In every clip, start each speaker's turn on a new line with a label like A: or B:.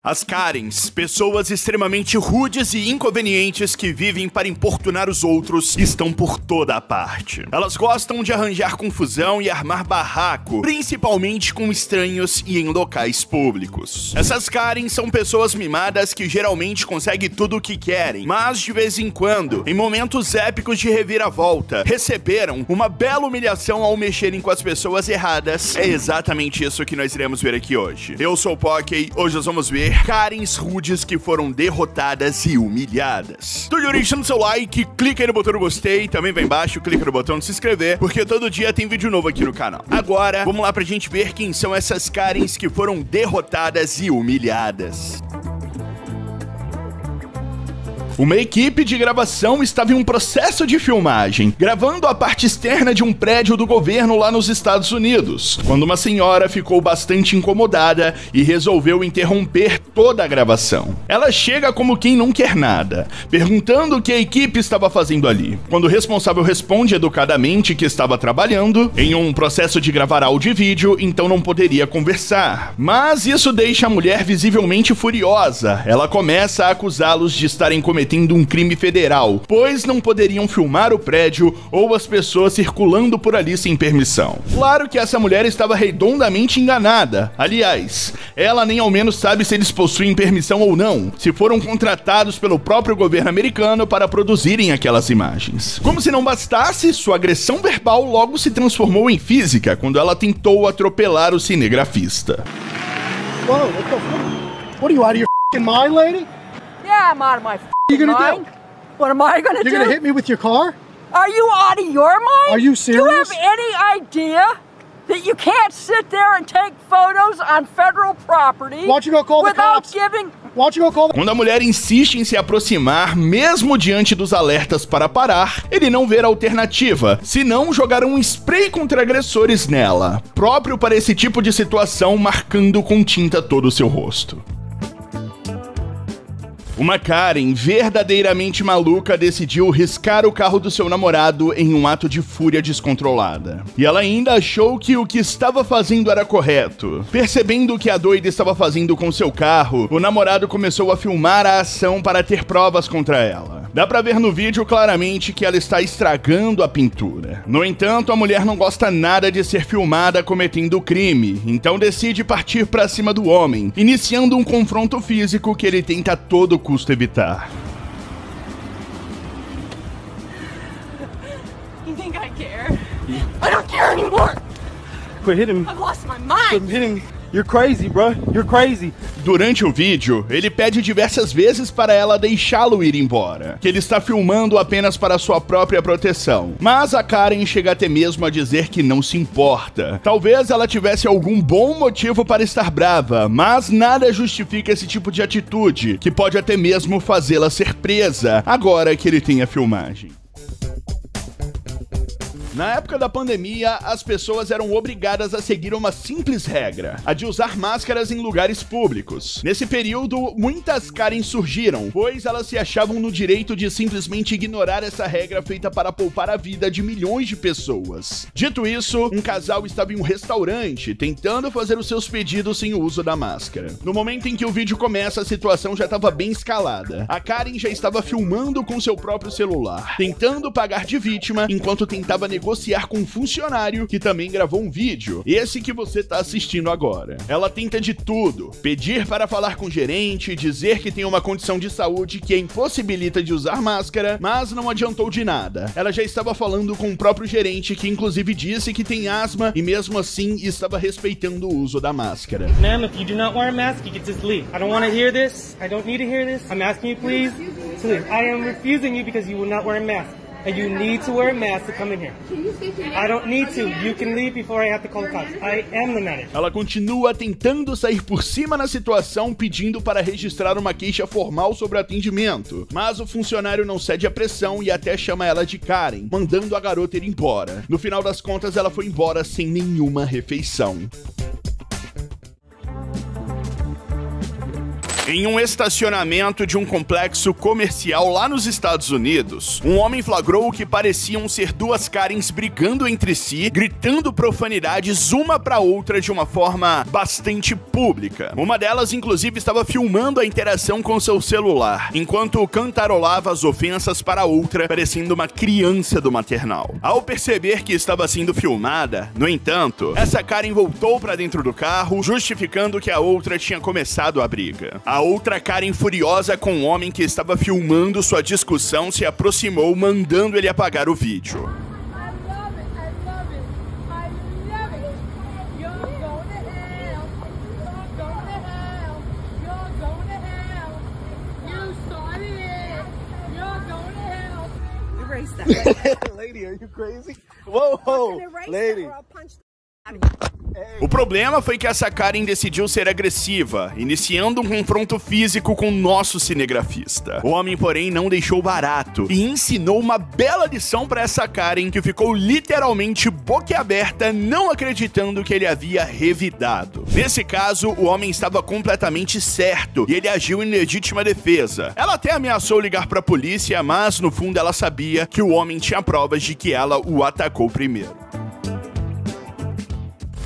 A: As Karens, pessoas extremamente rudes e inconvenientes que vivem para importunar os outros, estão por toda a parte. Elas gostam de arranjar confusão e armar barraco, principalmente com estranhos e em locais públicos. Essas Karens são pessoas mimadas que geralmente conseguem tudo o que querem, mas de vez em quando, em momentos épicos de reviravolta, receberam uma bela humilhação ao mexerem com as pessoas erradas. É exatamente isso que nós iremos ver aqui hoje. Eu sou o Poké, hoje nós vamos ver Karens rudes que foram derrotadas e humilhadas. Então já deixando seu like, clica aí no botão do gostei, também vai embaixo, clica no botão de se inscrever, porque todo dia tem vídeo novo aqui no canal. Agora, vamos lá pra gente ver quem são essas Karens que foram derrotadas e humilhadas. Uma equipe de gravação estava em um processo de filmagem, gravando a parte externa de um prédio do governo lá nos Estados Unidos, quando uma senhora ficou bastante incomodada e resolveu interromper toda a gravação. Ela chega como quem não quer nada, perguntando o que a equipe estava fazendo ali. Quando o responsável responde educadamente que estava trabalhando em um processo de gravar áudio e vídeo, então não poderia conversar. Mas isso deixa a mulher visivelmente furiosa. Ela começa a acusá-los de estarem cometendo um crime federal, pois não poderiam filmar o prédio ou as pessoas circulando por ali sem permissão. Claro que essa mulher estava redondamente enganada. Aliás, ela nem ao menos sabe se eles possuem permissão ou não, se foram contratados pelo próprio governo americano para produzirem aquelas imagens. Como se não bastasse, sua agressão verbal logo se transformou em física quando ela tentou atropelar o cinegrafista.
B: Whoa, what the fuck? What are you, out of your f***ing mind, lady?
C: Yeah, I'm out of my f***ing mind. What am I gonna do?
B: You're gonna hit me with your car?
C: Are you out of your mind?
B: Are you serious?
C: Do you have any idea that you can't sit there and take photos on federal property?
B: Why don't you go call the
C: without
B: cops?
C: giving...
B: Why don't you go call the...
A: Quando a mulher insiste em se aproximar, mesmo diante dos alertas para parar, ele não vê alternativa, senão jogar um spray contra agressores nela, próprio para esse tipo de situação, marcando com tinta todo o seu rosto. Uma Karen verdadeiramente maluca decidiu riscar o carro do seu namorado em um ato de fúria descontrolada. E ela ainda achou que o que estava fazendo era correto. Percebendo o que a doida estava fazendo com seu carro, o namorado começou a filmar a ação para ter provas contra ela. Dá pra ver no vídeo claramente que ela está estragando a pintura. No entanto, a mulher não gosta nada de ser filmada cometendo o crime, então decide partir pra cima do homem, iniciando um confronto físico que ele tenta a todo custo evitar.
C: You think I care? I don't care anymore.
B: Quit hitting me.
C: I've lost my mind.
B: Quit hitting me. You're crazy, bro. You're crazy.
A: Durante o vídeo, ele pede diversas vezes para ela deixá-lo ir embora, que ele está filmando apenas para sua própria proteção. Mas a Karen chega até mesmo a dizer que não se importa. Talvez ela tivesse algum bom motivo para estar brava, mas nada justifica esse tipo de atitude, que pode até mesmo fazê-la ser presa, agora que ele tem a filmagem. Na época da pandemia, as pessoas eram obrigadas a seguir uma simples regra, a de usar máscaras em lugares públicos. Nesse período, muitas Karens surgiram, pois elas se achavam no direito de simplesmente ignorar essa regra feita para poupar a vida de milhões de pessoas. Dito isso, um casal estava em um restaurante, tentando fazer os seus pedidos sem o uso da máscara. No momento em que o vídeo começa, a situação já estava bem escalada. A Karen já estava filmando com seu próprio celular, tentando pagar de vítima, enquanto tentava negociar com um funcionário que também gravou um vídeo, esse que você tá assistindo agora. Ela tenta de tudo, pedir para falar com o gerente, dizer que tem uma condição de saúde que a impossibilita de usar máscara, mas não adiantou de nada. Ela já estava falando com o próprio gerente, que inclusive disse que tem asma e mesmo assim estava respeitando o uso da máscara.
D: Ma'am, if you do not wear a mask, you can just leave. I don't want to hear this. I don't need to hear this. I'm asking you please to leave. I am refusing you because you will not wear a mask. And you need to wear a mask to come in here. I don't need to. You can leave before I have to call the cops. I am the manager.
A: Ela continua tentando sair por cima na situação, pedindo para registrar uma queixa formal sobre o atendimento. Mas o funcionário não cede à pressão e até chama ela de Karen, mandando a garota ir embora. No final das contas, ela foi embora sem nenhuma refeição. Em um estacionamento de um complexo comercial lá nos Estados Unidos, um homem flagrou o que pareciam ser duas Karens brigando entre si, gritando profanidades uma pra outra de uma forma bastante pública. Uma delas, inclusive, estava filmando a interação com seu celular, enquanto cantarolava as ofensas para a outra, parecendo uma criança do maternal. Ao perceber que estava sendo filmada, no entanto, essa Karen voltou para dentro do carro, justificando que a outra tinha começado a briga. A outra Karen, furiosa com o homem que estava filmando sua discussão, se aproximou, mandando ele apagar o vídeo.
B: Lady, are you crazy? Whoa, lady.
A: O problema foi que essa Karen decidiu ser agressiva, iniciando um confronto físico com nosso cinegrafista. O homem, porém, não deixou barato e ensinou uma bela lição para essa Karen, que ficou literalmente boquiaberta, não acreditando que ele havia revidado. Nesse caso, o homem estava completamente certo e ele agiu em legítima defesa. Ela até ameaçou ligar para a polícia, mas no fundo ela sabia que o homem tinha provas de que ela o atacou primeiro.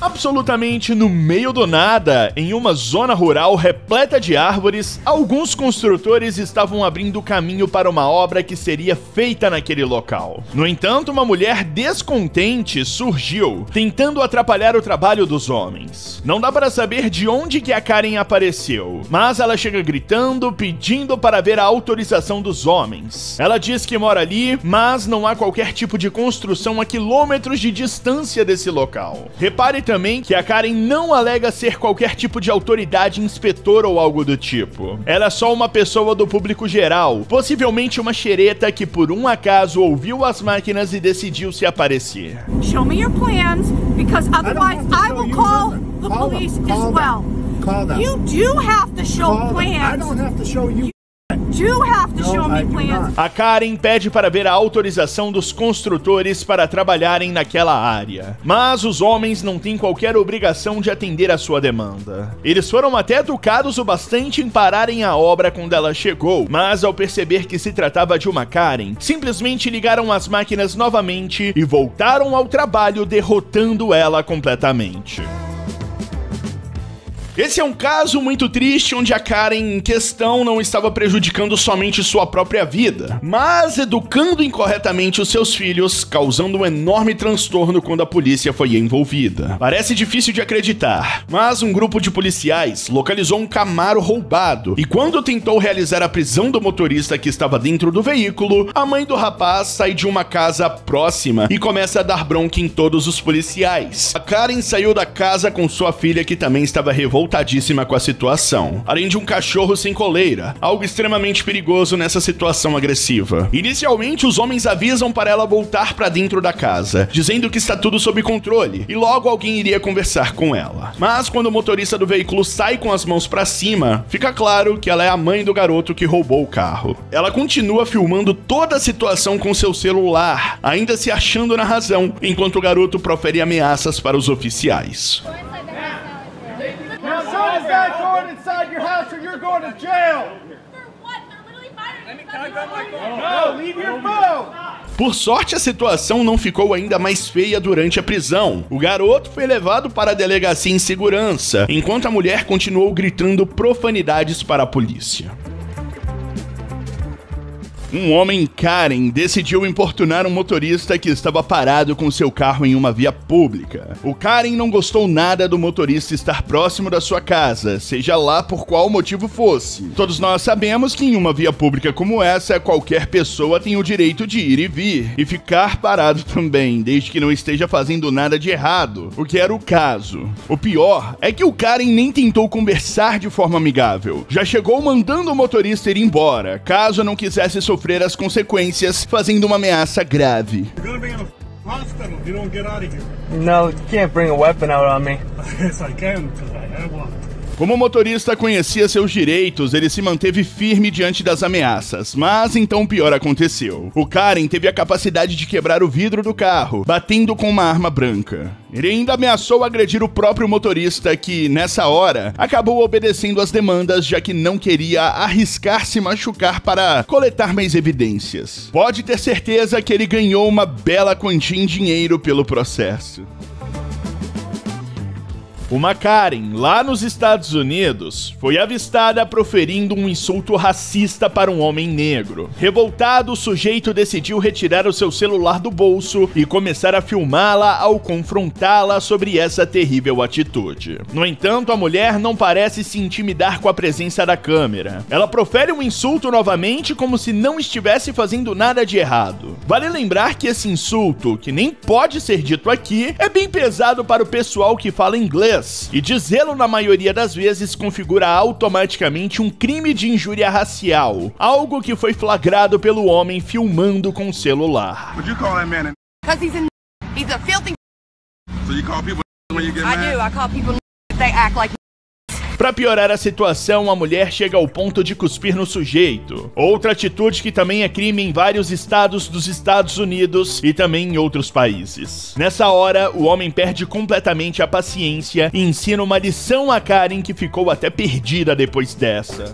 E: Absolutamente no meio do nada, em uma zona rural repleta de árvores, alguns construtores estavam abrindo caminho para uma obra que seria feita naquele local. No entanto, uma mulher descontente surgiu, tentando atrapalhar o trabalho dos homens. Não dá para saber de onde que a Karen apareceu, mas ela chega gritando, pedindo para ver a autorização dos homens. Ela diz que mora ali, mas não há qualquer tipo de construção a quilômetros de distância desse local. Repare também que a Karen não alega ser qualquer tipo de autoridade, inspetor ou algo do tipo. Ela é só uma pessoa do público geral, possivelmente uma xereta que por um acaso ouviu as máquinas e decidiu se aparecer.
C: Show me your plans, because otherwise I will call the police as well.
B: Call them.
C: You do have to show plans.
B: I don't have to show you.
C: Do have to show me plans.
E: A Karen pede para ver a autorização dos construtores para trabalharem naquela área, mas os homens não têm qualquer obrigação de atender a sua demanda. Eles foram até educados o bastante em pararem a obra quando ela chegou, mas ao perceber que se tratava de uma Karen, simplesmente ligaram as máquinas novamente e voltaram ao trabalho, derrotando ela completamente.
A: Esse é um caso muito triste onde a Karen em questão não estava prejudicando somente sua própria vida, mas educando incorretamente os seus filhos, causando um enorme transtorno quando a polícia foi envolvida. Parece difícil de acreditar, mas um grupo de policiais localizou um Camaro roubado e quando tentou realizar a prisão do motorista que estava dentro do veículo, a mãe do rapaz sai de uma casa próxima e começa a dar bronca em todos os policiais. A Karen saiu da casa com sua filha, que também estava revoltadíssima com a situação, além de um cachorro sem coleira, algo extremamente perigoso nessa situação agressiva. Inicialmente, os homens avisam para ela voltar para dentro da casa, dizendo que está tudo sob controle, e logo alguém iria conversar com ela. Mas quando o motorista do veículo sai com as mãos para cima, fica claro que ela é a mãe do garoto que roubou o carro. Ela continua filmando toda a situação com seu celular, ainda se achando na razão, enquanto o garoto profere ameaças para os oficiais.
B: Going inside your house or you're going to jail.
C: For what? They're literally firing.
D: Can I grab my phone?
B: No, leave your phone.
A: Por sorte, a situação não ficou ainda mais feia durante a prisão. O garoto foi levado para a delegacia em segurança, enquanto a mulher continuou gritando profanidades para a polícia. Um homem Karen decidiu importunar um motorista que estava parado com seu carro em uma via pública. O Karen não gostou nada do motorista estar próximo da sua casa, seja lá por qual motivo fosse. Todos nós sabemos que em uma via pública como essa, qualquer pessoa tem o direito de ir e vir, e ficar parado também, desde que não esteja fazendo nada de errado, o que era o caso. O pior é que o Karen nem tentou conversar de forma amigável. Já chegou mandando o motorista ir embora, caso não quisesse sofrer as consequências, fazendo uma ameaça grave.
B: Hospital, you don't get out of here.
D: No, you can't bring a weapon out on me.
B: Yes, I can, because I have one.
A: Como o motorista conhecia seus direitos, ele se manteve firme diante das ameaças, mas então o pior aconteceu. O Karen teve a capacidade de quebrar o vidro do carro, batendo com uma arma branca. Ele ainda ameaçou agredir o próprio motorista que, nessa hora, acabou obedecendo às demandas, já que não queria arriscar se machucar para coletar mais evidências. Pode ter certeza que ele ganhou uma bela quantia em dinheiro pelo processo.
E: Uma Karen, lá nos Estados Unidos, foi avistada proferindo um insulto racista para um homem negro. Revoltado, o sujeito decidiu retirar o seu celular do bolso e começar a filmá-la ao confrontá-la sobre essa terrível atitude. No entanto, a mulher não parece se intimidar com a presença da câmera. Ela profere um insulto novamente como se não estivesse fazendo nada de errado. Vale lembrar que esse insulto, que nem pode ser dito aqui, é bem pesado para o pessoal que fala inglês, e dizê-lo na maioria das vezes configura automaticamente um crime de injúria racial, algo que foi flagrado pelo homem filmando com o celular.
F: Would you call that man
G: He's a filthy.
F: So you call people when you get mad?
G: I do. I call people if they act like.
E: Para piorar a situação, a mulher chega ao ponto de cuspir no sujeito. Outra atitude que também é crime em vários estados dos Estados Unidos e também em outros países. Nessa hora, o homem perde completamente a paciência e ensina uma lição a Karen, que ficou até perdida depois dessa.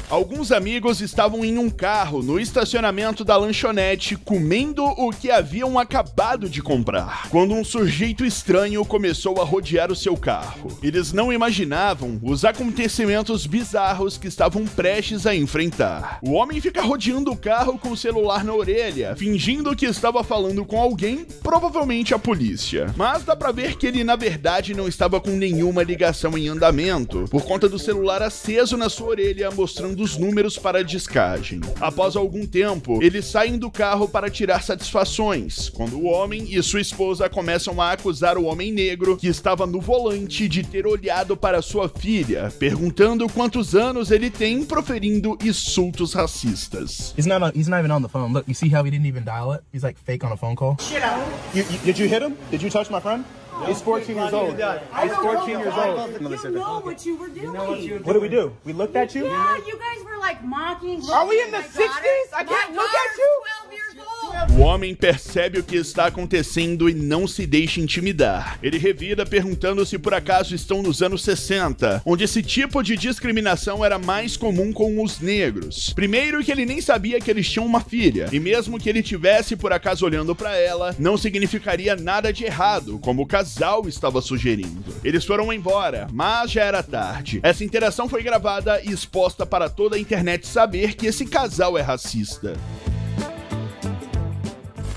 A: Alguns amigos estavam em um carro no estacionamento da lanchonete comendo o que haviam acabado de comprar, quando um sujeito estranho começou a rodear o seu carro. Eles não imaginavam os acontecimentos bizarros que estavam prestes a enfrentar. O homem fica rodeando o carro com o celular na orelha, fingindo que estava falando com alguém, provavelmente a polícia. Mas dá pra ver que ele na verdade não estava com nenhuma ligação em andamento, por conta do celular aceso na sua orelha, mostrando os números para a descagem. Após algum tempo, eles saem do carro para tirar satisfações, quando o homem e sua esposa começam a acusar o homem negro que estava no volante de ter olhado para sua filha, perguntando quantos anos ele tem, proferindo insultos racistas.
H: He's not even on the phone. Look, you see how he didn't even dial it? He's like fake on a phone call.
B: Shit out.
H: Did you hit him? Did you touch my friend? He's 14 years old. He's 14 years old.
C: You know what you were doing.
H: What did we do? We looked at you?
C: Yeah, you guys were like mocking.
H: Are we in the 60s? I can't look at you.
C: 12 years old.
A: O homem percebe o que está acontecendo e não se deixa intimidar. Ele revida perguntando se por acaso estão nos anos 60, onde esse tipo de discriminação era mais comum com os negros. Primeiro que ele nem sabia que eles tinham uma filha, e mesmo que ele tivesse por acaso olhando para ela, não significaria nada de errado, como o casal estava sugerindo. Eles foram embora, mas já era tarde. Essa interação foi gravada e exposta para toda a internet saber que esse casal é racista.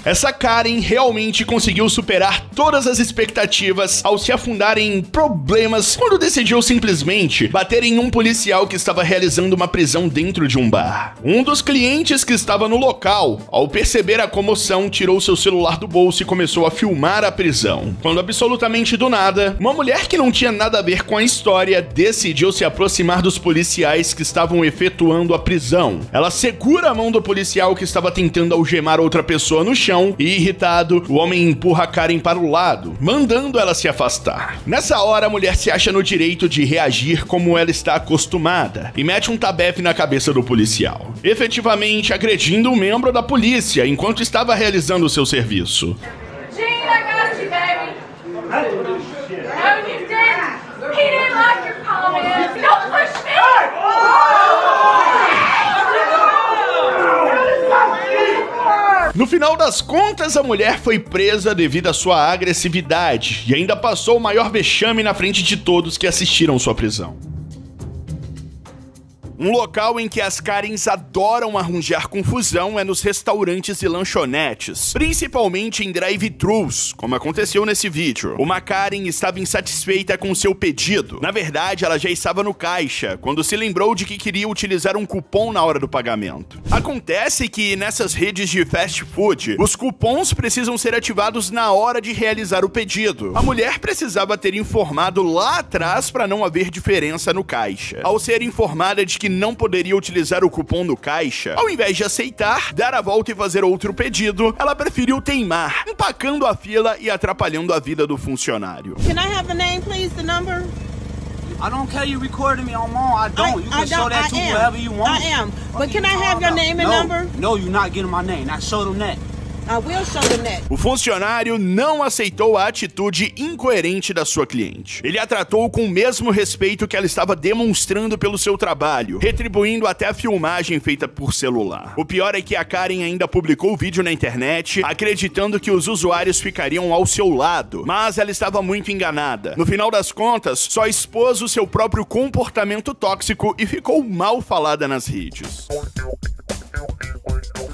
A: Essa Karen realmente conseguiu superar todas as expectativas ao se afundar em problemas quando decidiu simplesmente bater em um policial que estava realizando uma prisão dentro de um bar. Um dos clientes que estava no local, ao perceber a comoção, tirou seu celular do bolso e começou a filmar a prisão. Quando absolutamente do nada, uma mulher que não tinha nada a ver com a história decidiu se aproximar dos policiais que estavam efetuando a prisão. Ela segura a mão do policial que estava tentando algemar outra pessoa no chão e, irritado, o homem empurra a Karen para o lado, mandando ela se afastar. Nessa hora, a mulher se acha no direito de reagir como ela está acostumada e mete um tabefe na cabeça do policial, efetivamente agredindo um membro da polícia enquanto estava realizando o seu serviço.
C: Gene, I got you, baby. I didn't do shit. No, you didn't. He didn't like your comments. Don't push me.
A: No final das contas, a mulher foi presa devido à sua agressividade e ainda passou o maior vexame na frente de todos que assistiram sua prisão. Um local em que as Karens adoram arranjar confusão é nos restaurantes e lanchonetes, principalmente em drive-thrus, como aconteceu nesse vídeo. Uma Karen estava insatisfeita com seu pedido. Na verdade, ela já estava no caixa, quando se lembrou de que queria utilizar um cupom na hora do pagamento. Acontece que nessas redes de fast food, os cupons precisam ser ativados na hora de realizar o pedido. A mulher precisava ter informado lá atrás para não haver diferença no caixa. Ao ser informada de que não poderia utilizar o cupom no caixa, ao invés de aceitar, dar a volta e fazer outro pedido, ela preferiu teimar, empacando a fila e atrapalhando a vida do funcionário.
I: Can I have the name, please, the number?
J: I don't care you recording me on mom. I don't. You can show that to whoever you want.
I: I am. But can I have your name and number?
J: No, you're not getting my name. Now show them that.
I: I will show them that.
A: O funcionário não aceitou a atitude incoerente da sua cliente. Ele a tratou com o mesmo respeito que ela estava demonstrando pelo seu trabalho, retribuindo até a filmagem feita por celular. O pior é que a Karen ainda publicou o vídeo na internet, acreditando que os usuários ficariam ao seu lado, mas ela estava muito enganada. No final das contas, só expôs o seu próprio comportamento tóxico e ficou mal falada nas redes.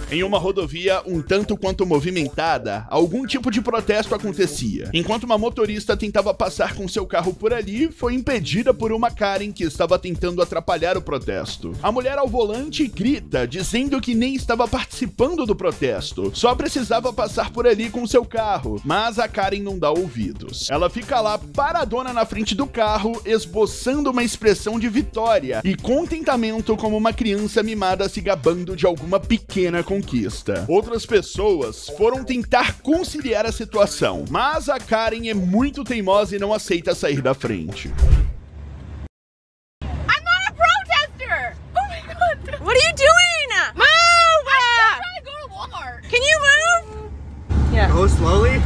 A: Em uma rodovia um tanto quanto movimentada, algum tipo de protesto acontecia. Enquanto uma motorista tentava passar com seu carro por ali, foi impedida por uma Karen que estava tentando atrapalhar o protesto. A mulher ao volante grita, dizendo que nem estava participando do protesto, só precisava passar por ali com seu carro, mas a Karen não dá ouvidos. Ela fica lá paradona na frente do carro, esboçando uma expressão de vitória e contentamento como uma criança mimada se gabando de alguma pequena conquista. Outras pessoas foram tentar conciliar a situação, mas a Karen é muito teimosa e não aceita sair da frente.
C: I'm not a protester! Oh my god!
I: What are you doing? Move!
C: I'm trying to go to Walmart.
I: Can you move? Yeah.
H: Go slowly.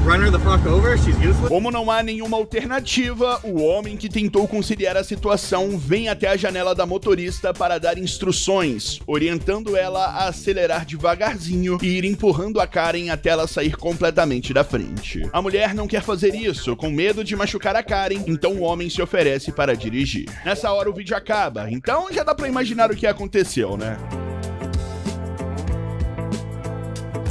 H: Run her the fuck over. She's useless.
A: Como não há nenhuma alternativa, o homem que tentou conciliar a situação vem até a janela da motorista para dar instruções, orientando ela a acelerar devagarzinho e ir empurrando a Karen até ela sair completamente da frente. A mulher não quer fazer isso, com medo de machucar a Karen, então o homem se oferece para dirigir. Nessa hora o vídeo acaba, então já dá pra imaginar o que aconteceu, né?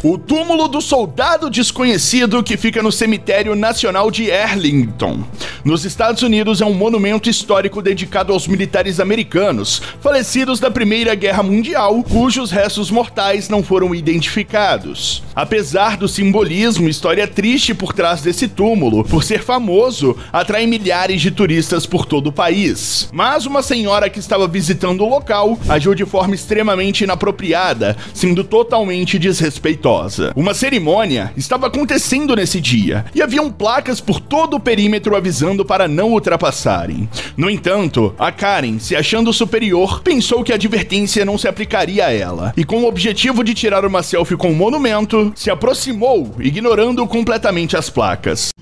A: O túmulo do soldado desconhecido que fica no cemitério nacional de Arlington, nos Estados Unidos, é um monumento histórico dedicado aos militares americanos falecidos da Primeira Guerra Mundial, cujos restos mortais não foram identificados. Apesar do simbolismo, história triste por trás desse túmulo, por ser famoso, atrai milhares de turistas por todo o país. Mas uma senhora que estava visitando o local agiu de forma extremamente inapropriada, sendo totalmente desrespeitosa. Uma cerimônia estava acontecendo nesse dia e haviam placas por todo o perímetro avisando para não ultrapassarem. No entanto, a Karen, se achando superior, pensou que a advertência não se aplicaria a ela e, com o objetivo de tirar uma selfie com o monumento, se aproximou, ignorando completamente as placas.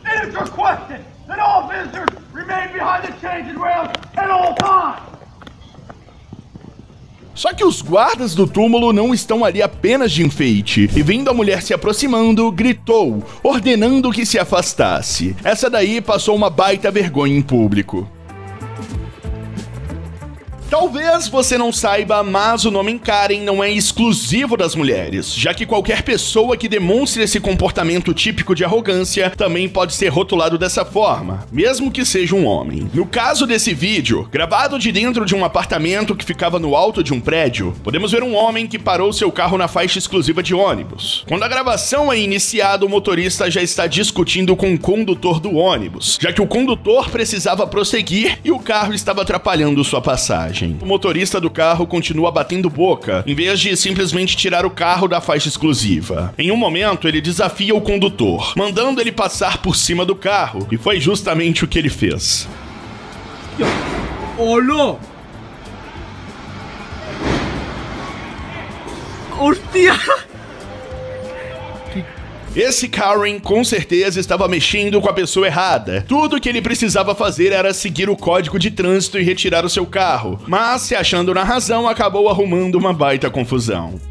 K: It is requested that all visitors remain behind the changing rails at all times.
A: Só que os guardas do túmulo não estão ali apenas de enfeite, e vendo a mulher se aproximando, gritou, ordenando que se afastasse. Essa daí passou uma baita vergonha em público. Talvez você não saiba, mas o nome Karen não é exclusivo das mulheres, já que qualquer pessoa que demonstre esse comportamento típico de arrogância também pode ser rotulado dessa forma, mesmo que seja um homem. No caso desse vídeo, gravado de dentro de um apartamento que ficava no alto de um prédio, podemos ver um homem que parou seu carro na faixa exclusiva de ônibus. Quando a gravação é iniciada, o motorista já está discutindo com o condutor do ônibus, já que o condutor precisava prosseguir e o carro estava atrapalhando sua passagem. O motorista do carro continua batendo boca, em vez de simplesmente tirar o carro da faixa exclusiva. Em um momento, ele desafia o condutor, mandando ele passar por cima do carro, e foi justamente o que ele fez.
J: Olha! Hostia!
A: Esse Karen com certeza estava mexendo com a pessoa errada. Tudo que ele precisava fazer era seguir o código de trânsito e retirar o seu carro, mas, se achando na razão, acabou arrumando uma baita confusão.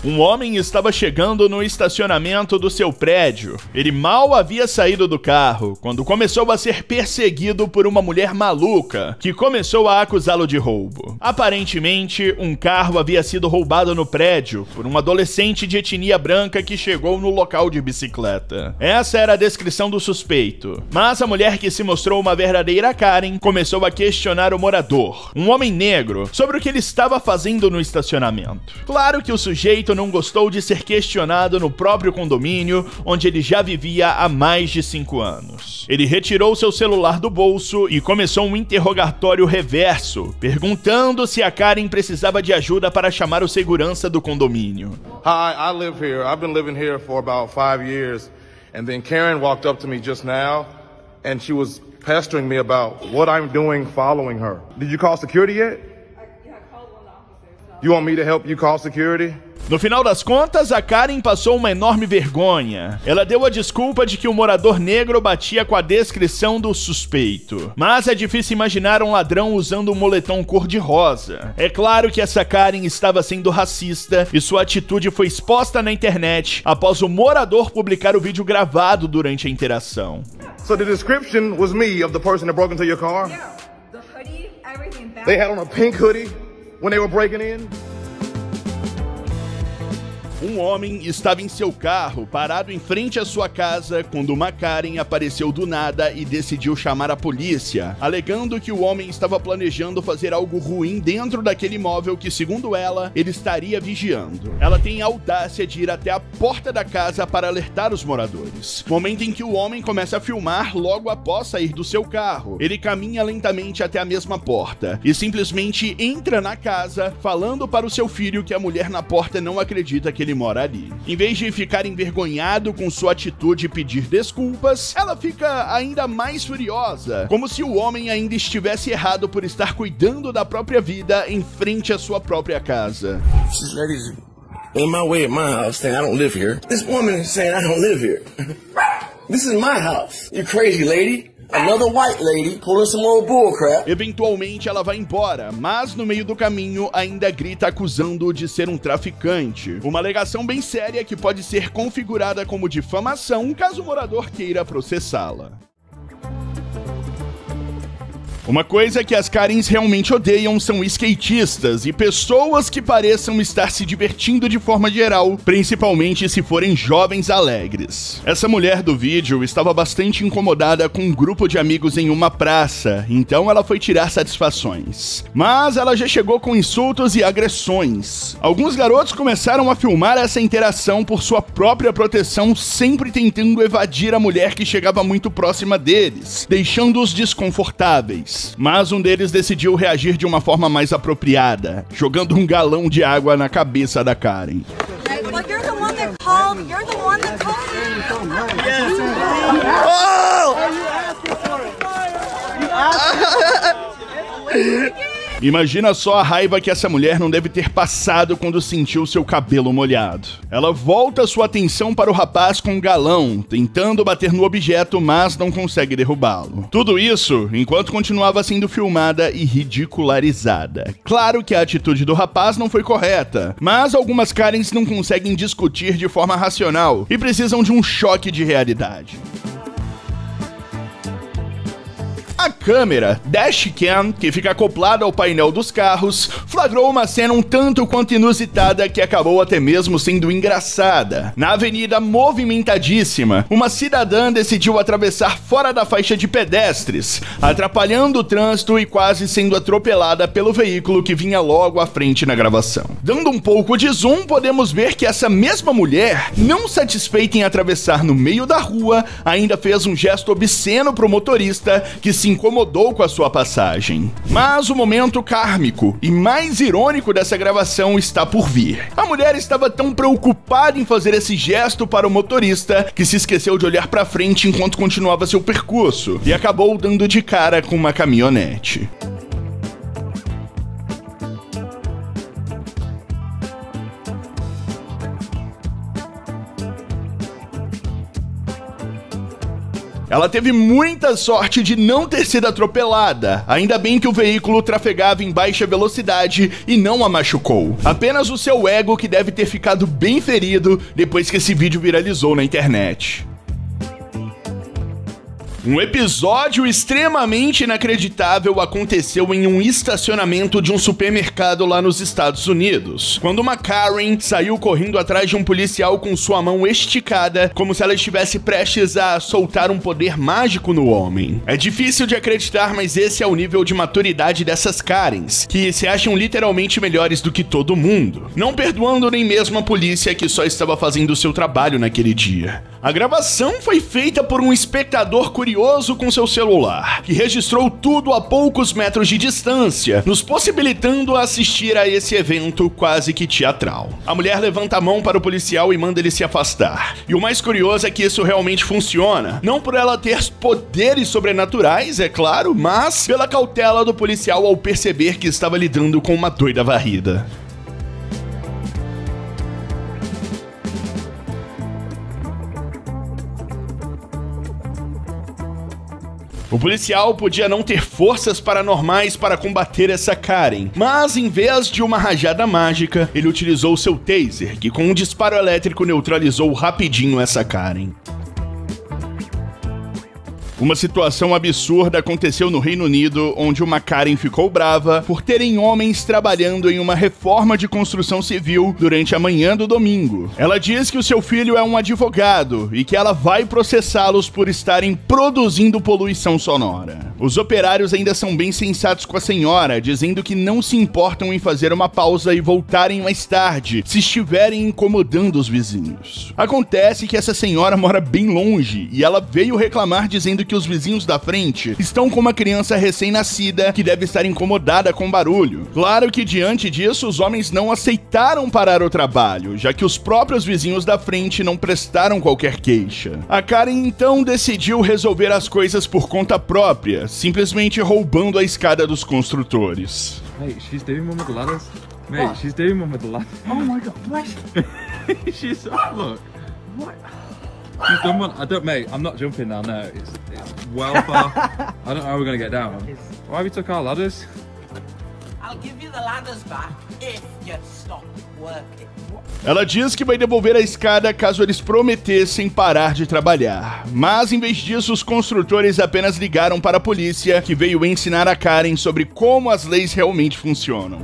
E: Um homem estava chegando no estacionamento do seu prédio. Ele mal havia saído do carro quando começou a ser perseguido por uma mulher maluca que começou a acusá-lo de roubo. Aparentemente, um carro havia sido roubado no prédio por um adolescente de etnia branca que chegou no local de bicicleta. Essa era a descrição do suspeito. Mas a mulher que se mostrou uma verdadeira Karen começou a questionar o morador, um homem negro, sobre o que ele estava fazendo no estacionamento. Claro que o sujeito não gostou de ser questionado no próprio condomínio, onde ele já vivia há mais de 5 anos. Ele retirou seu celular do bolso e começou um interrogatório reverso, perguntando se a Karen precisava de ajuda para chamar o segurança do condomínio.
L: Hi, I live here. I've been living here for about 5 years, and then Karen walked up to me just now, and she was pestering me about what I'm doing following her. Did you call security yet?
C: Yeah, I called one of the officers.
L: You want me to help you call security?
E: No final das contas, a Karen passou uma enorme vergonha. Ela deu a desculpa de que o morador negro batia com a descrição do suspeito. Mas é difícil imaginar um ladrão usando um moletom cor-de-rosa. É claro que essa Karen estava sendo racista e sua atitude foi exposta na internet após o morador publicar o vídeo gravado durante a interação.
L: So the description was me of the person that broke into your car?
C: Yeah, the hoodie, everything.
L: They had on a pink hoodie when they were breaking in?
A: Um homem estava em seu carro, parado em frente à sua casa, quando uma Karen apareceu do nada e decidiu chamar a polícia, alegando que o homem estava planejando fazer algo ruim dentro daquele imóvel que, segundo ela, ele estaria vigiando. Ela tem a audácia de ir até a porta da casa para alertar os moradores. Momento em que o homem começa a filmar logo após sair do seu carro. Ele caminha lentamente até a mesma porta e simplesmente entra na casa, falando para o seu filho que a mulher na porta não acredita que ele mora ali. Em vez de ficar envergonhado com sua atitude e pedir desculpas, ela fica ainda mais furiosa, como se o homem ainda estivesse errado por estar cuidando da própria vida em frente à sua própria casa.
M: This lady's in my way at my house saying I don't live here. This woman is saying I don't live here. This is my house. You crazy lady. Another white lady pulling some old bullcrap.
A: Eventualmente ela vai embora, mas no meio do caminho ainda grita acusando-o de ser um traficante. Uma alegação bem séria que pode ser configurada como difamação caso o morador queira processá-la. Uma coisa que as Karens realmente odeiam são skatistas e pessoas que pareçam estar se divertindo de forma geral, principalmente se forem jovens alegres. Essa mulher do vídeo estava bastante incomodada com um grupo de amigos em uma praça, então ela foi tirar satisfações. Mas ela já chegou com insultos e agressões. Alguns garotos começaram a filmar essa interação por sua própria proteção, sempre tentando evadir a mulher que chegava muito próxima deles, deixando-os desconfortáveis. Mas um deles decidiu reagir de uma forma mais apropriada, jogando um galão de água na cabeça da Karen. Imagina só a raiva que essa mulher não deve ter passado quando sentiu seu cabelo molhado. Ela volta sua atenção para o rapaz com um galão, tentando bater no objeto, mas não consegue derrubá-lo. Tudo isso enquanto continuava sendo filmada e ridicularizada. Claro que a atitude do rapaz não foi correta, mas algumas Karens não conseguem discutir de forma racional e precisam de um choque de realidade. A câmera dashcam, que fica acoplada ao painel dos carros, flagrou uma cena um tanto quanto inusitada que acabou até mesmo sendo engraçada. Na avenida movimentadíssima, uma cidadã decidiu atravessar fora da faixa de pedestres, atrapalhando o trânsito e quase sendo atropelada pelo veículo que vinha logo à frente na gravação. Dando um pouco de zoom, podemos ver que essa mesma mulher, não satisfeita em atravessar no meio da rua, ainda fez um gesto obsceno pro motorista que se incomodou com a sua passagem. Mas o momento kármico e mais irônico dessa gravação está por vir. A mulher estava tão preocupada em fazer esse gesto para o motorista que se esqueceu de olhar para frente enquanto continuava seu percurso e acabou dando de cara com uma caminhonete. Ela teve muita sorte de não ter sido atropelada, ainda bem que o veículo trafegava em baixa velocidade e não a machucou. Apenas o seu ego que deve ter ficado bem ferido depois que esse vídeo viralizou na internet. Um episódio extremamente inacreditável aconteceu em um estacionamento de um supermercado lá nos Estados Unidos, quando uma Karen saiu correndo atrás de um policial com sua mão esticada, como se ela estivesse prestes a soltar um poder mágico no homem. É difícil de acreditar, mas esse é o nível de maturidade dessas Karens, que se acham literalmente melhores do que todo mundo, não perdoando nem mesmo a polícia que só estava fazendo o seu trabalho naquele dia. A gravação foi feita por um espectador curioso com seu celular, que registrou tudo a poucos metros de distância, nos possibilitando assistir a esse evento quase que teatral. A mulher levanta a mão para o policial e manda ele se afastar. E o mais curioso é que isso realmente funciona, não por ela ter poderes sobrenaturais, é claro, mas pela cautela do policial ao perceber que estava lidando com uma doida varrida. O policial podia não ter forças paranormais para combater essa Karen, mas em vez de uma rajada mágica, ele utilizou seu taser, que com um disparo elétrico neutralizou rapidinho essa Karen. Uma situação absurda aconteceu no Reino Unido, onde uma Karen ficou brava por terem homens trabalhando em uma reforma de construção civil durante a manhã do domingo. Ela diz que o seu filho é um advogado e que ela vai processá-los por estarem produzindo poluição sonora. Os operários ainda são bem sensatos com a senhora, dizendo que não se importam em fazer uma pausa e voltarem mais tarde, se estiverem incomodando os vizinhos. Acontece que essa senhora mora bem longe e ela veio reclamar dizendo que os vizinhos da frente estão com uma criança recém-nascida que deve estar incomodada com barulho. Claro que diante disso os homens não aceitaram parar o trabalho, já que os próprios vizinhos da frente não prestaram qualquer queixa. A Karen então decidiu resolver as coisas por conta própria, simplesmente roubando a escada dos construtores.
N: Mate, she's doing one with the ladders. Mate, what? She's doing one with the ladders.
B: Oh my god, what?
N: She's, look. What? She's done one. I don't, mate, I'm not jumping now, no. It's well far. I don't know how we're going to get down. Why have you took our ladders?
J: I'll give you the ladders back if you stop working.
A: Ela diz que vai devolver a escada caso eles prometessem parar de trabalhar. Mas, em vez disso, os construtores apenas ligaram para a polícia, que veio ensinar a Karen sobre como as leis realmente funcionam.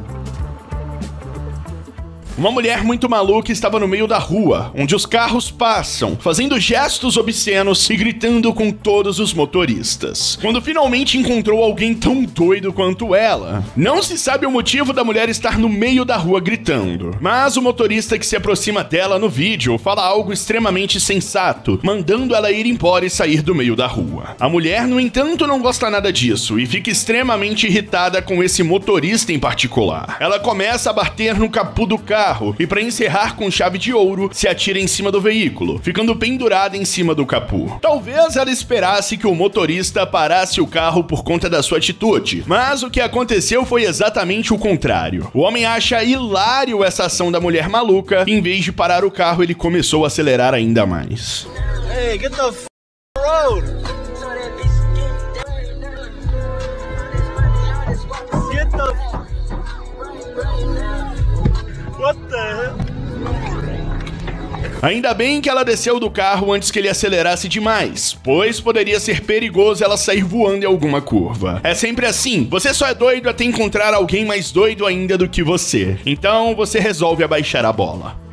A: Uma mulher muito maluca estava no meio da rua, onde os carros passam, fazendo gestos obscenos e gritando com todos os motoristas, quando finalmente encontrou alguém tão doido quanto ela. Não se sabe o motivo da mulher estar no meio da rua gritando, mas o motorista que se aproxima dela no vídeo fala algo extremamente sensato, mandando ela ir embora e sair do meio da rua. A mulher, no entanto, não gosta nada disso e fica extremamente irritada com esse motorista em particular. Ela começa a bater no capô do carro e, para encerrar com chave de ouro, se atira em cima do veículo, ficando pendurada em cima do capô. Talvez ela esperasse que o motorista parasse o carro por conta da sua atitude, mas o que aconteceu foi exatamente o contrário. O homem acha hilário essa ação da mulher maluca e, em vez de parar o carro, ele começou a acelerar ainda mais.
K: Hey, get the road! Get the... What the hell?
A: Ainda bem que ela desceu do carro antes que ele acelerasse demais, pois poderia ser perigoso ela sair voando em alguma curva. É sempre assim, você só é doido até encontrar alguém mais doido ainda do que você. Então você resolve abaixar a bola.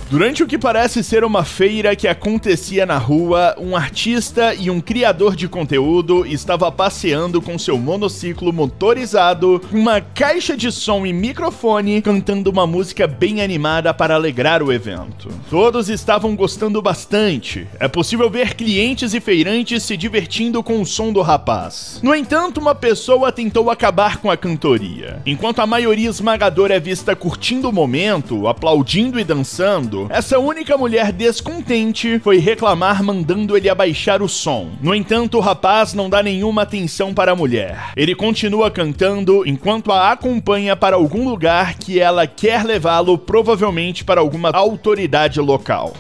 A: Durante o que parece ser uma feira que acontecia na rua, um artista e um criador de conteúdo estava passeando com seu monociclo motorizado, uma caixa de som e microfone, cantando uma música bem animada para alegrar o evento. Todos estavam gostando bastante. É possível ver clientes e feirantes se divertindo com o som do rapaz. No entanto, uma pessoa tentou acabar com a cantoria. Enquanto a maioria esmagadora é vista curtindo o momento, aplaudindo e dançando, essa única mulher descontente foi reclamar mandando ele abaixar o som. No entanto, o rapaz não dá nenhuma atenção para a mulher. Ele continua cantando enquanto a acompanha para algum lugar que ela quer levá-lo, provavelmente para alguma autoridade local.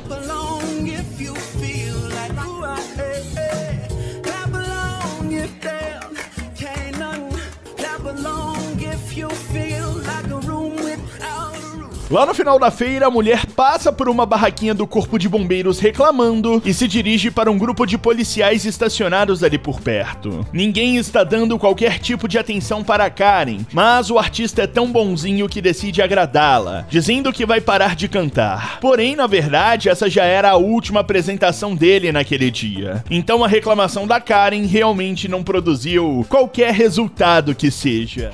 E: Lá no final da feira, a mulher passa por uma barraquinha do Corpo de Bombeiros reclamando e se dirige para um grupo de policiais estacionados ali por perto. Ninguém está dando qualquer tipo de atenção para a Karen, mas o artista é tão bonzinho que decide agradá-la, dizendo que vai parar de cantar. Porém, na verdade, essa já era a última apresentação dele naquele dia. Então a reclamação da Karen realmente não produziu qualquer resultado que seja.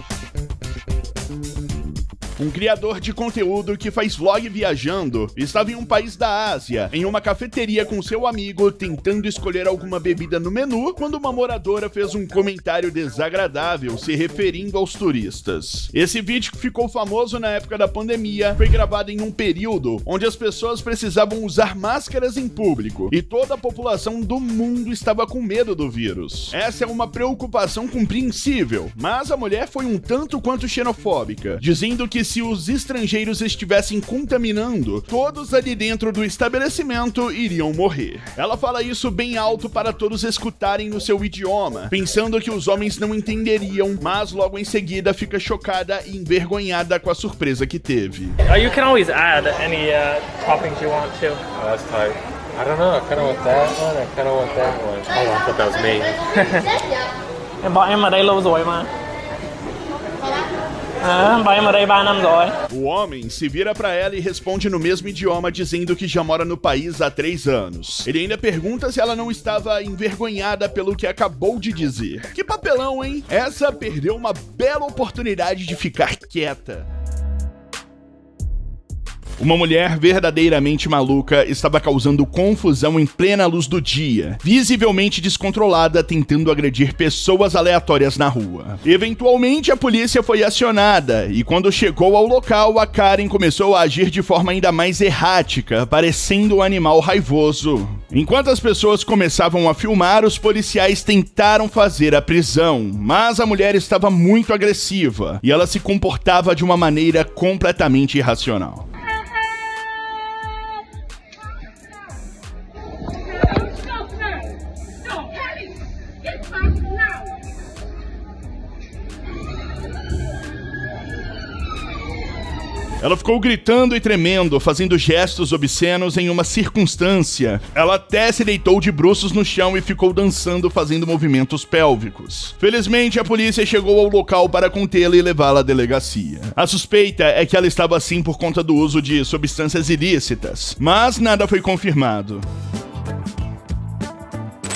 E: Um criador de conteúdo que faz vlog viajando estava em um país da Ásia, em uma cafeteria com seu amigo, tentando escolher alguma bebida no menu, quando uma moradora fez um comentário desagradável se referindo aos turistas. Esse vídeo, que ficou famoso na época da pandemia, foi gravado em um período onde as pessoas precisavam usar máscaras em público e toda a população do mundo estava com medo do vírus. Essa é uma preocupação compreensível, mas a mulher foi um tanto quanto xenofóbica, dizendo que se os estrangeiros estivessem contaminando, todos ali dentro do estabelecimento iriam morrer. Ela fala isso bem alto para todos escutarem no seu idioma, pensando que os homens não entenderiam, mas logo em seguida fica chocada e envergonhada com a surpresa que teve.
O: You can always add any toppings you want to.
P: Oh, that's tight. I don't know, I kind of want that one, I kind of want that one. Oh, I thought that was me.
O: Bọn em ở đây lâu rồi mà.
E: O homem se vira pra ela e responde no mesmo idioma, dizendo que já mora no país há 3 anos. Ele ainda pergunta se ela não estava envergonhada pelo que acabou de dizer. Que papelão, hein? Essa perdeu uma bela oportunidade de ficar quieta. Uma mulher verdadeiramente maluca estava causando confusão em plena luz do dia, visivelmente descontrolada, tentando agredir pessoas aleatórias na rua. Eventualmente, a polícia foi acionada, e quando chegou ao local, a Karen começou a agir de forma ainda mais errática, parecendo um animal raivoso. Enquanto as pessoas começavam a filmar, os policiais tentaram fazer a prisão, mas a mulher estava muito agressiva, e ela se comportava de uma maneira completamente irracional. Ela ficou gritando e tremendo, fazendo gestos obscenos em uma circunstância. Ela até se deitou de bruços no chão e ficou dançando, fazendo movimentos pélvicos. Felizmente, a polícia chegou ao local para contê-la e levá-la à delegacia. A suspeita é que ela estava assim por conta do uso de substâncias ilícitas, mas nada foi confirmado.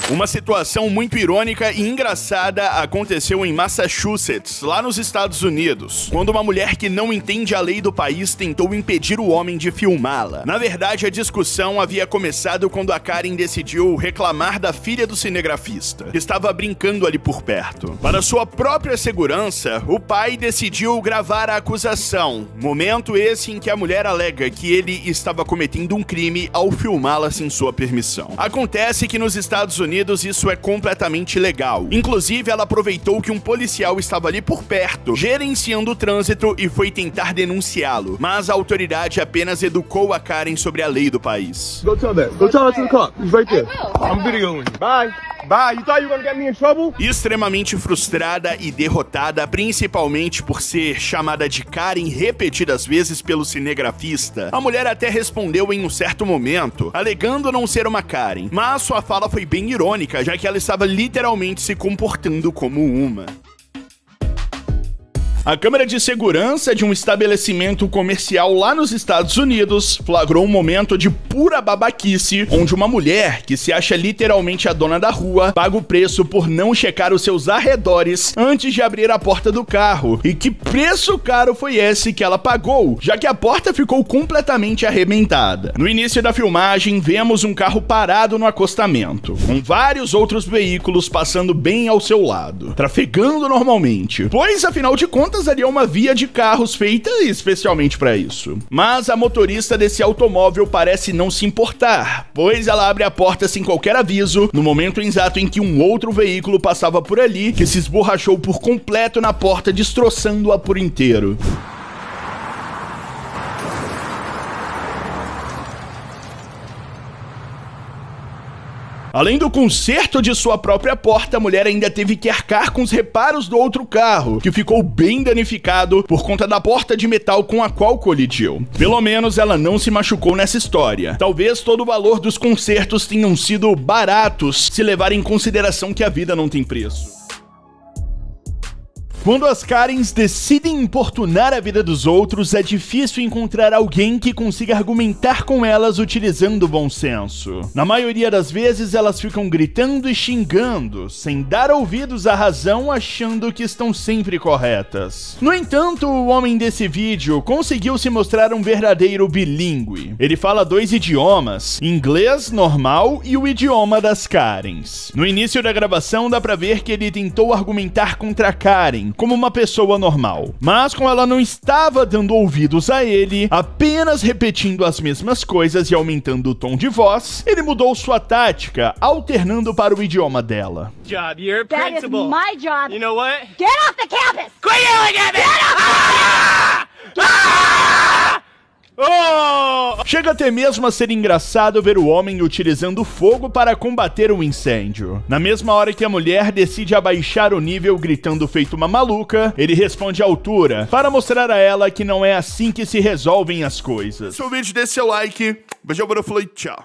E: Uma situação muito irônica e engraçada aconteceu em Massachusetts, lá nos Estados Unidos, quando uma mulher que não entende a lei do país tentou impedir o homem de filmá-la. Na verdade, a discussão havia começado quando a Karen decidiu reclamar da filha do cinegrafista, que estava brincando ali por perto. Para sua própria segurança, o pai decidiu gravar a acusação, momento esse em que a mulher alega que ele estava cometendo um crime ao filmá-la sem sua permissão. Acontece que nos Estados Unidos isso é completamente legal. Inclusive, ela aproveitou que um policial estava ali por perto, gerenciando o trânsito, e foi tentar denunciá-lo. Mas a autoridade apenas educou a Karen sobre a lei do país.
H: Go tell that. Go tell it to the cop. He's right there. I'm videoing you. Bye. Bye. You thought you were gonna get me in trouble?
E: Extremamente frustrada e derrotada, principalmente por ser chamada de Karen repetidas vezes pelo cinegrafista, a mulher até respondeu em um certo momento, alegando não ser uma Karen, mas sua fala foi bem irônica, já que ela estava literalmente se comportando como uma. A câmera de segurança de um estabelecimento comercial lá nos Estados Unidos flagrou um momento de pura babaquice, onde uma mulher, que se acha literalmente a dona da rua, paga o preço por não checar os seus arredores antes de abrir a porta do carro. E que preço caro foi esse que ela pagou, já que a porta ficou completamente arrebentada. No início da filmagem, vemos um carro parado no acostamento, com vários outros veículos passando bem ao seu lado, trafegando normalmente, pois afinal de contas ali é uma via de carros feita especialmente para isso. Mas a motorista desse automóvel parece não se importar, pois ela abre a porta sem qualquer aviso, no momento exato em que um outro veículo passava por ali, que se esborrachou por completo na porta, destroçando-a por inteiro.
A: Além do conserto de sua própria porta, a mulher ainda teve que arcar com os reparos do outro carro, que ficou bem danificado por conta da porta de metal com a qual colidiu. Pelo menos ela não se machucou nessa história. Talvez todo o valor dos consertos tenham sido baratos, se levar em consideração que a vida não tem preço. Quando as Karens decidem importunar a vida dos outros, é difícil encontrar alguém que consiga argumentar com elas utilizando o bom senso. Na maioria das vezes, elas ficam gritando e xingando, sem dar ouvidos à razão, achando que estão sempre corretas. No entanto, o homem desse vídeo conseguiu se mostrar um verdadeiro bilíngue. Ele fala 2 idiomas, inglês normal e o idioma das Karens. No início da gravação, dá pra ver que ele tentou argumentar contra a Karen, como uma pessoa normal. Mas como ela não estava dando ouvidos a ele, apenas repetindo as mesmas coisas e aumentando o tom de voz, ele mudou sua tática, alternando para o idioma dela.
Q: Job, you're a
R: That is
Q: principal.
R: my job.
Q: You know what?
R: Get off the campus!
Q: Quit yelling at me!
R: Get off!
A: Chega até mesmo a ser engraçado ver o homem utilizando fogo para combater o incêndio. Na mesma hora que a mulher decide abaixar o nível gritando feito uma maluca, ele responde à altura, para mostrar a ela que não é assim que se resolvem as coisas.
E: Se o vídeo desse seu like, beijão, eu falei tchau.